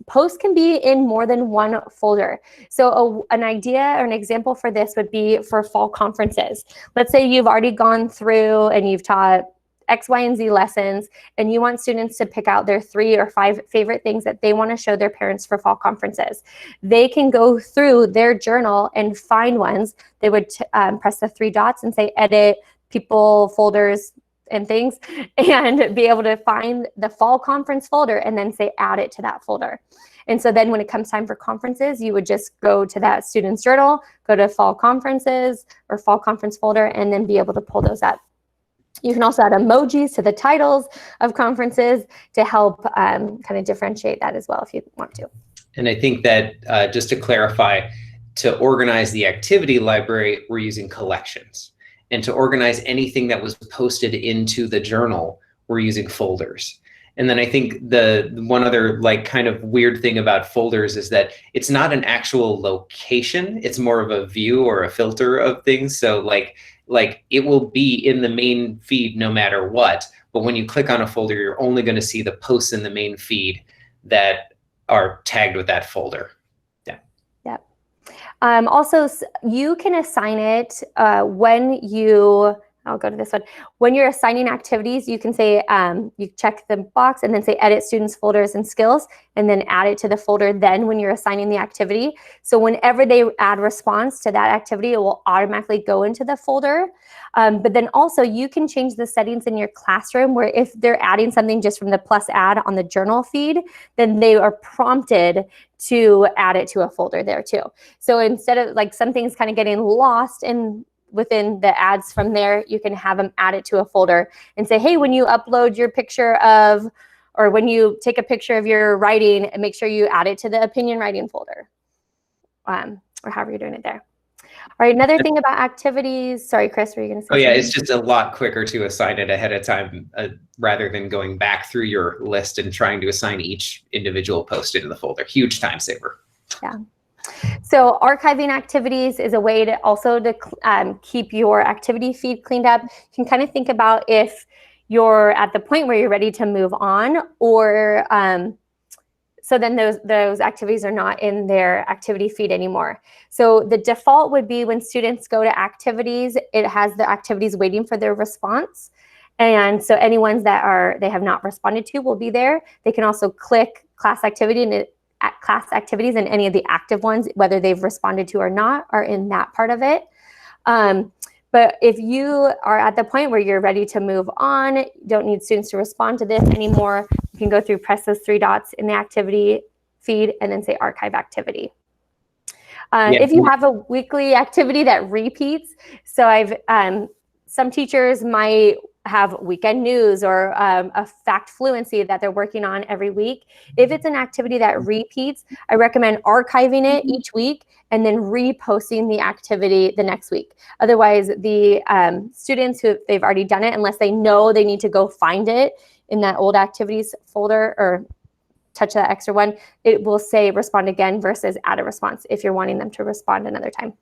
Posts can be in more than one folder. So an idea or an example for this would be for fall conferences. Let's say you've already gone through and you've taught X, Y, and Z lessons, and you want students to pick out their 3 or 5 favorite things that they want to show their parents for fall conferences. They can go through their journal and find ones. They would press the 3 dots and say edit, people, folders, and things, and be able to find the fall conference folder and then say add it to that folder. And so then when it comes time for conferences, you would just go to that student's journal, go to fall conferences or fall conference folder, and then be able to pull those up. You can also add emojis to the titles of conferences to help kind of differentiate that as well if you want to. And I think that just to clarify, to organize the activity library, we're using collections. And to organize anything that was posted into the journal, we're using folders. And then I think the one other like kind of weird thing about folders is that it's not an actual location. It's more of a view or a filter of things. So like it will be in the main feed no matter what. But when you click on a folder, you're only going to see the posts in the main feed that are tagged with that folder. Yeah. Yep. Also, you can assign it when you, I'll go to this one. When you're assigning activities, you can say, you check the box and then say edit students, folders, and skills, and then add it to the folder then when you're assigning the activity. So whenever they add response to that activity, it will automatically go into the folder. But then also you can change the settings in your classroom where if they're adding something just from the plus add on the journal feed, then they are prompted to add it to a folder there too. So instead of like some things kind of getting lost within the ads from there, you can have them add it to a folder and say, hey, when you upload your picture of, or when you take a picture of your writing, make sure you add it to the opinion writing folder, or however you're doing it there. All right, another thing about activities. Sorry, Chris, were you going to say Oh yeah, something? it's just a lot quicker to assign it ahead of time rather than going back through your list and trying to assign each individual post into the folder. Huge time saver. Yeah. So archiving activities is a way to also to keep your activity feed cleaned up. You can kind of think about if you're at the point where you're ready to move on, or so then those activities are not in their activity feed anymore. So the default would be when students go to activities, it has the activities waiting for their response. And so any ones that they have not responded to will be there. They can also click class activity and class activities, and any of the active ones, whether they've responded to or not, are in that part of it. But if you are at the point where you're ready to move on, you don't need students to respond to this anymore, you can go through, press those three dots in the activity feed, and then say archive activity. If you have a weekly activity that repeats, so some teachers might have weekend news or a fact fluency that they're working on every week. If it's an activity that repeats, I recommend archiving it each week and then reposting the activity the next week. Otherwise, the students who they've already done it, unless they know they need to go find it in that old activities folder or touch that extra one, it will say respond again versus add a response if you're wanting them to respond another time.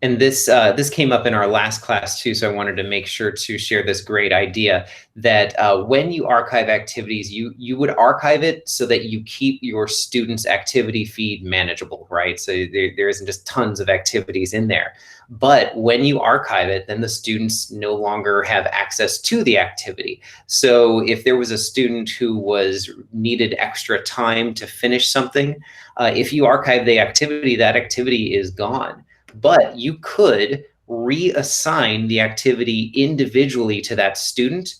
And this came up in our last class too, so I wanted to make sure to share this great idea that when you archive activities, you would archive it so that you keep your students' activity feed manageable, right? So there isn't just tons of activities in there. But when you archive it, then the students no longer have access to the activity. So if there was a student who needed extra time to finish something, if you archive the activity, that activity is gone. But you could reassign the activity individually to that student,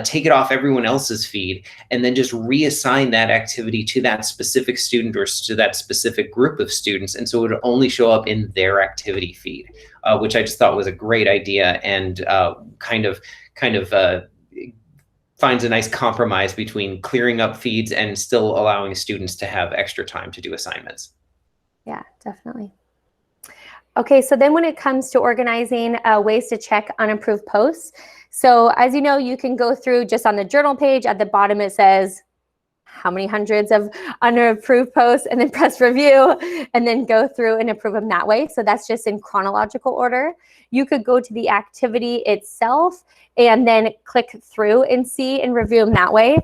take it off everyone else's feed, and then just reassign that activity to that specific student or to that specific group of students. And so it would only show up in their activity feed, which I just thought was a great idea and kind of finds a nice compromise between clearing up feeds and still allowing students to have extra time to do assignments. Yeah, definitely. Okay, so then when it comes to organizing ways to check unapproved posts, so as you know, you can go through just on the journal page. At the bottom, it says how many hundreds of unapproved posts, and then press review, and then go through and approve them that way. So that's just in chronological order. You could go to the activity itself and then click through and see and review them that way.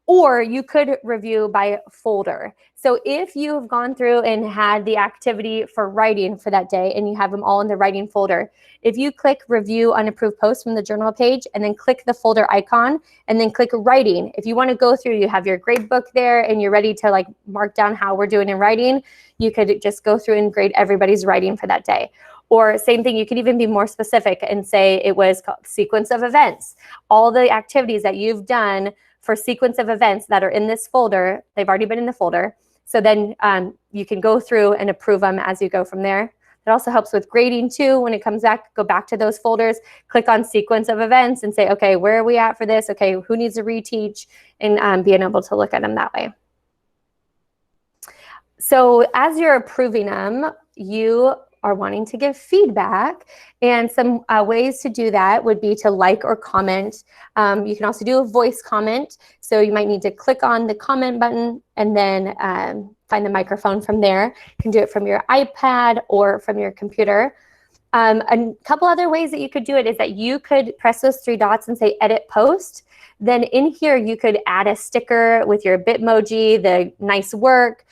Or you could review by folder. So if you have gone through and had the activity for writing for that day and you have them all in the writing folder, if you click review unapproved posts from the journal page and then click the folder icon and then click writing, if you want to go through, you have your grade book there and you're ready to like mark down how we're doing in writing, you could just go through and grade everybody's writing for that day. Or same thing, you could even be more specific and say it was called sequence of events. All the activities that you've done for sequence of events that are in this folder, they've already been in the folder. So then you can go through and approve them as you go from there. It also helps with grading too. When it comes back, go back to those folders, click on sequence of events and say, okay, where are we at for this? Okay, who needs to reteach? And being able to look at them that way. So as you're approving them, you are wanting to give feedback, and some ways to do that would be to like or comment. You can also do a voice comment. So you might need to click on the comment button and then find the microphone from there. You can do it from your iPad or from your computer. A couple other ways that you could do it is that you could press those three dots and say edit post. Then in here, you could add a sticker with your Bitmoji, the nice work,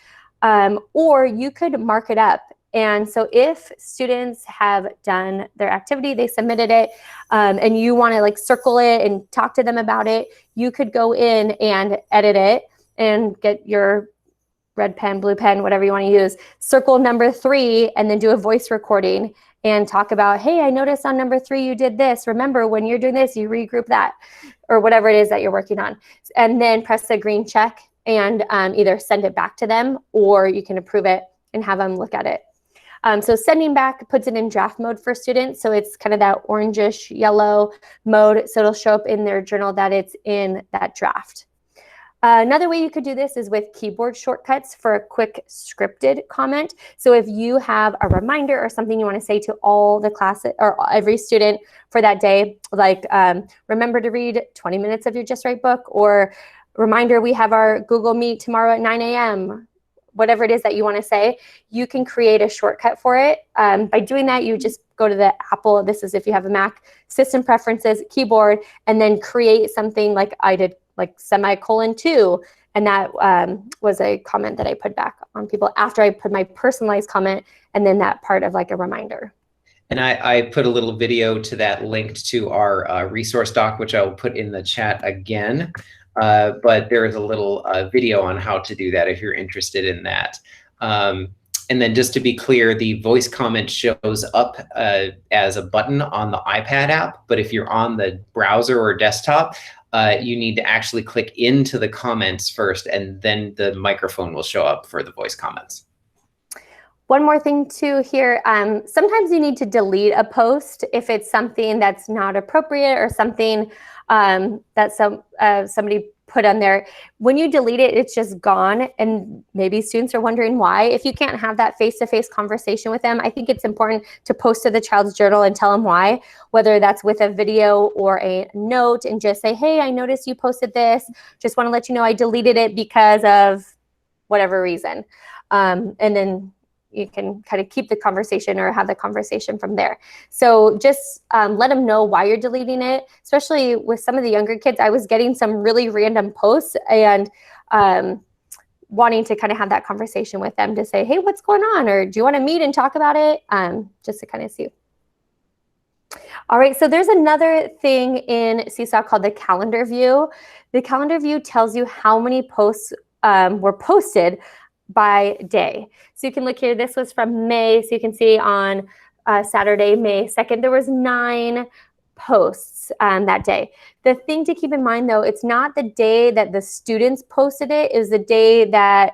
or you could mark it up. And so if students have done their activity, they submitted it, and you want to like circle it and talk to them about it, you could go in and edit it and get your red pen, blue pen, whatever you want to use, circle number 3, and then do a voice recording and talk about, hey, I noticed on number 3 you did this. Remember, when you're doing this, you regroup that, or whatever it is that you're working on. And then press the green check and either send it back to them, or you can approve it and have them look at it. So sending back puts it in draft mode for students. So it's kind of that orangish yellow mode. So it'll show up in their journal that it's in that draft. Another way you could do this is with keyboard shortcuts for a quick scripted comment. So if you have a reminder or something you want to say to all the class or every student for that day, like remember to read 20 minutes of your Just Right book, or reminder we have our Google Meet tomorrow at 9 a.m., whatever it is that you want to say, you can create a shortcut for it. By doing that, you just go to the Apple, this is if you have a Mac, System Preferences, Keyboard, and then create something like I did, like semicolon 2. And that was a comment that I put back on people after I put my personalized comment, and then that part of like a reminder. And I put a little video to that linked to our resource doc, which I will put in the chat again. But there is a little video on how to do that if you're interested in that. And then just to be clear, the voice comment shows up as a button on the iPad app. But if you're on the browser or desktop, you need to actually click into the comments first, and then the microphone will show up for the voice comments. One more thing too here, sometimes you need to delete a post if it's something that's not appropriate or something that somebody put on there. When you delete it, it's just gone, and maybe students are wondering why. If you can't have that face-to-face conversation with them, I think it's important to post to the child's journal and tell them why, whether that's with a video or a note, and just say, hey, I noticed you posted this. Just want to let you know I deleted it because of whatever reason. And then you can kind of keep the conversation or have the conversation from there. So just let them know why you're deleting it, especially with some of the younger kids. I was getting some really random posts and wanting to kind of have that conversation with them to say, hey, what's going on? Or do you want to meet and talk about it? Just to kind of see. All right, so there's another thing in Seesaw called the calendar view. The calendar view tells you how many posts were posted by day. So you can look here, this was from May, so you can see on Saturday, May 2nd, there was 9 posts that day. The thing to keep in mind though, it's not the day that the students posted it, it was the day that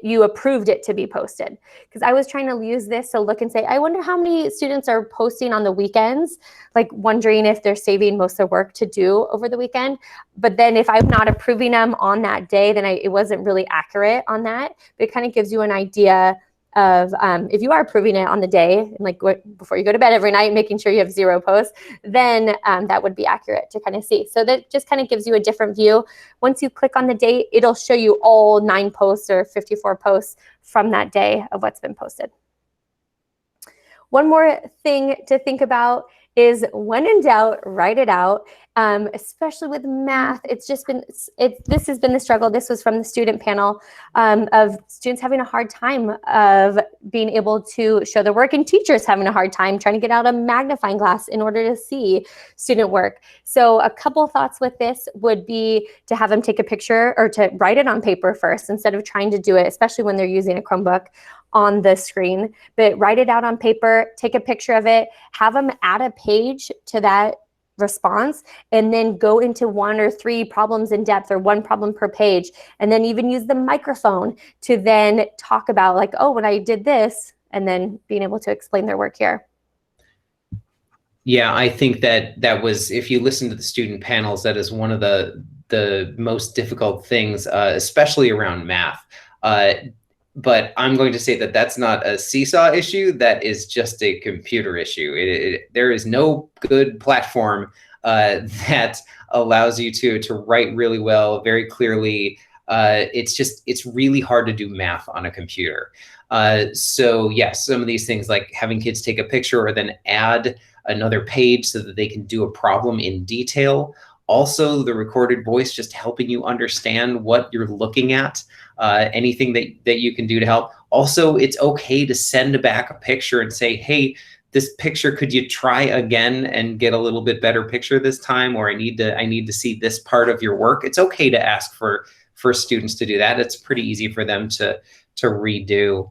you approved it to be posted. Because I was trying to use this to look and say, I wonder how many students are posting on the weekends, like wondering if they're saving most of their work to do over the weekend. But then if I'm not approving them on that day, then it wasn't really accurate on that. But it kind of gives you an idea of if you are approving it on the day, and like before you go to bed every night, making sure you have 0 posts, then that would be accurate to kind of see. So that just kind of gives you a different view. Once you click on the date, it'll show you all 9 posts or 54 posts from that day of what's been posted. One more thing to think about is when in doubt, write it out. Especially with math, this has been the struggle. This was from the student panel of students having a hard time of being able to show their work, and teachers having a hard time trying to get out a magnifying glass in order to see student work. So a couple thoughts with this would be to have them take a picture or to write it on paper first instead of trying to do it, especially when they're using a Chromebook on the screen, but write it out on paper, take a picture of it, have them add a page to that response, and then go into 1 or 3 problems in depth or 1 problem per page, and then even use the microphone to then talk about like, oh, when I did this, and then being able to explain their work here. Yeah, I think that was, if you listen to the student panels, that is one of the most difficult things, especially around math. but I'm going to say that that's not a Seesaw issue. That is just a computer issue. There is no good platform that allows you to write really well, very clearly. It's really hard to do math on a computer. So yes, some of these things like having kids take a picture or then add another page so that they can do a problem in detail. Also, the recorded voice just helping you understand what you're looking at, anything that you can do to help. Also, it's okay to send back a picture and say, hey, this picture, could you try again and get a little bit better picture this time? Or I need to see this part of your work. It's okay to ask for students to do that. It's pretty easy for them to redo.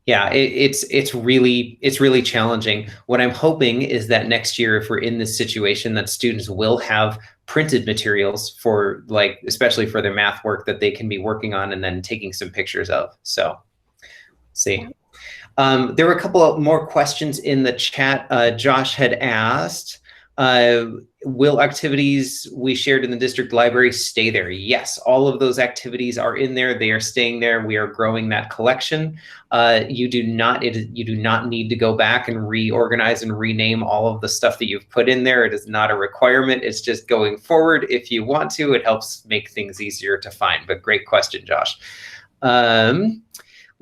Yeah, it's really challenging. What I'm hoping is that next year, if we're in this situation, that students will have printed materials for, like, especially for their math work that they can be working on and then taking some pictures of. So, see. There were a couple of more questions in the chat. Josh had asked, will activities we shared in the district library stay there? Yes, all of those activities are in there. They are staying there. We are growing that collection. You do not need to go back and reorganize and rename all of the stuff that you've put in there. It is not a requirement. It's just going forward. If you want to, it helps make things easier to find. But great question, Josh.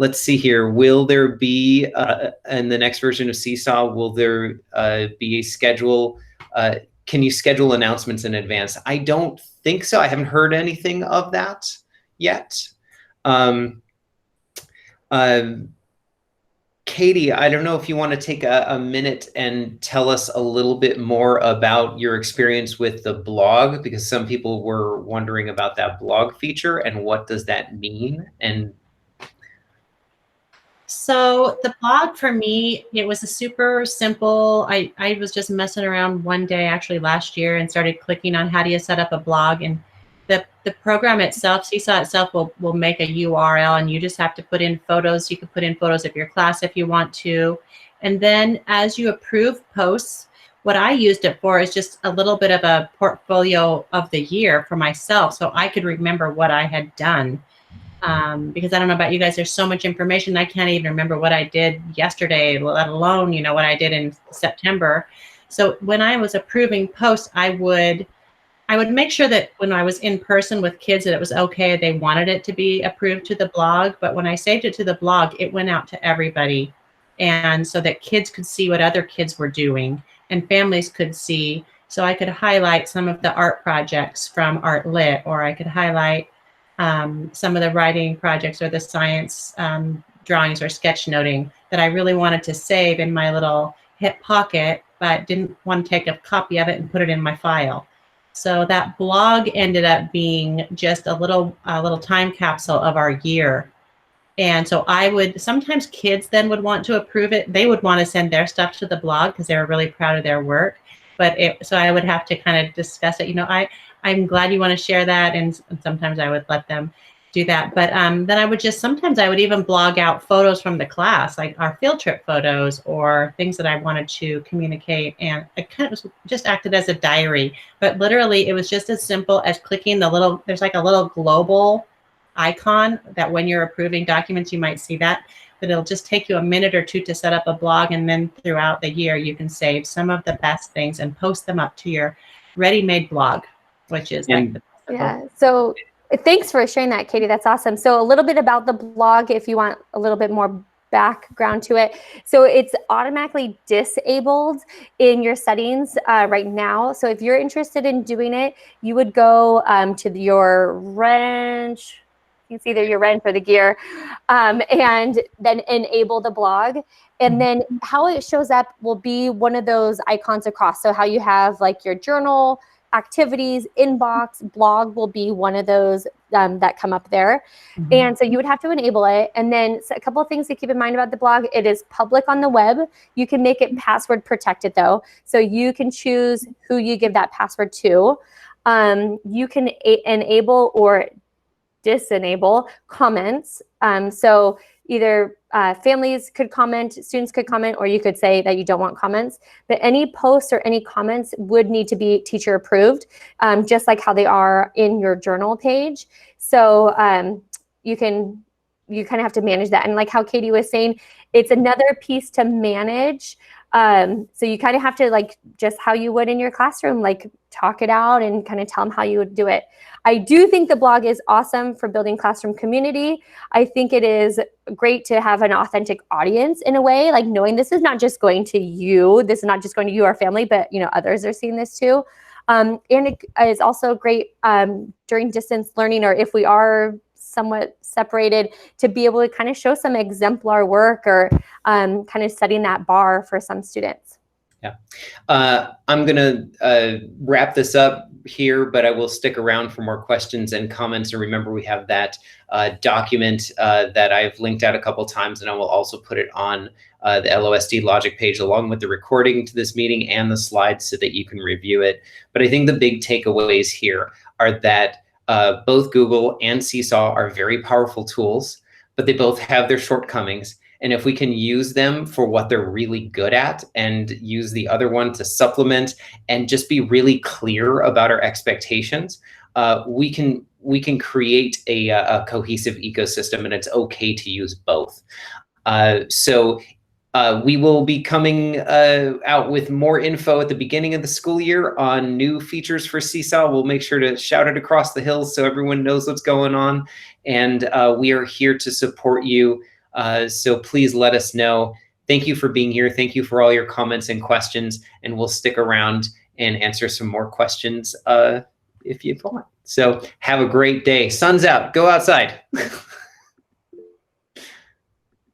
Let's see here. Will there be, in the next version of Seesaw, will there be a schedule? Can you schedule announcements in advance? I don't think so. I haven't heard anything of that yet. Katie, I don't know if you want to take a minute and tell us a little bit more about your experience with the blog, because some people were wondering about that blog feature and what does that mean? And so the blog for me, it was a super simple, I was just messing around one day, actually last year, and started clicking on how do you set up a blog. And the program itself, Seesaw itself, will make a URL, and you just have to put in photos. You can put in photos of your class if you want to. And then as you approve posts, what I used it for is just a little bit of a portfolio of the year for myself, so I could remember what I had done. Because I don't know about you guys, there's so much information. I can't even remember what I did yesterday, let alone, you know, what I did in September. So when I was approving posts, I would make sure that when I was in person with kids that it was okay, they wanted it to be approved to the blog. But when I saved it to the blog, it went out to everybody. And so that kids could see what other kids were doing and families could see. So I could highlight some of the art projects from Art Lit, or I could highlight some of the writing projects or the science drawings or sketchnoting that I really wanted to save in my little hip pocket, but didn't want to take a copy of it and put it in my file. So that blog ended up being just a little time capsule of our year. And so sometimes kids then would want to approve it. They would want to send their stuff to the blog because they were really proud of their work. So I would have to kind of discuss it. You know, I'm glad you want to share that. And sometimes I would let them do that. But then sometimes I would even blog out photos from the class, like our field trip photos or things that I wanted to communicate. And it kind of just acted as a diary. But literally, it was just as simple as clicking there's like a little global icon that when you're approving documents, you might see that. But it'll just take you a minute or two to set up a blog. And then throughout the year, you can save some of the best things and post them up to your ready-made blog, which is yeah. So thanks for sharing that, Katie. That's awesome. So a little bit about the blog, if you want a little bit more background to it. So it's automatically disabled in your settings right now. So if you're interested in doing it, you would go to your wrench. It's either your wrench or the gear, and then enable the blog. And then how it shows up will be one of those icons across. So how you have like your journal, activities, inbox, blog will be one of those that come up there. Mm-hmm. And so you would have to enable it. And then a couple of things to keep in mind about the blog. It is public on the web. You can make it password protected though. So you can choose who you give that password to. You can enable or disenable comments. So either families could comment, students could comment, or you could say that you don't want comments. But any posts or any comments would need to be teacher approved, just like how they are in your journal page. So you kind of have to manage that. And like how Katie was saying, it's another piece to manage. So you kind of have to like just how you would in your classroom, like talk it out and kind of tell them how you would do it. I do think the blog is awesome for building classroom community. I think it is great to have an authentic audience in a way, like knowing this is not just going to you, this is not just going to you or family, but others are seeing this too. And it is also great during distance learning, or if we are somewhat separated, to be able to kind of show some exemplar work or kind of setting that bar for some students. Yeah. I'm going to wrap this up here, but I will stick around for more questions and comments. And remember, we have that document that I've linked out a couple times, and I will also put it on the LOSD Logic page along with the recording to this meeting and the slides so that you can review it. But I think the big takeaways here are that both Google and Seesaw are very powerful tools, but they both have their shortcomings. And if we can use them for what they're really good at and use the other one to supplement and just be really clear about our expectations, we can create a cohesive ecosystem, and it's okay to use both. So we will be coming out with more info at the beginning of the school year on new features for Seesaw. We'll make sure to shout it across the hills so everyone knows what's going on. And we are here to support you. So please let us know. Thank you for being here. Thank you for all your comments and questions. And we'll stick around and answer some more questions if you want. So have a great day. Sun's out. Go outside.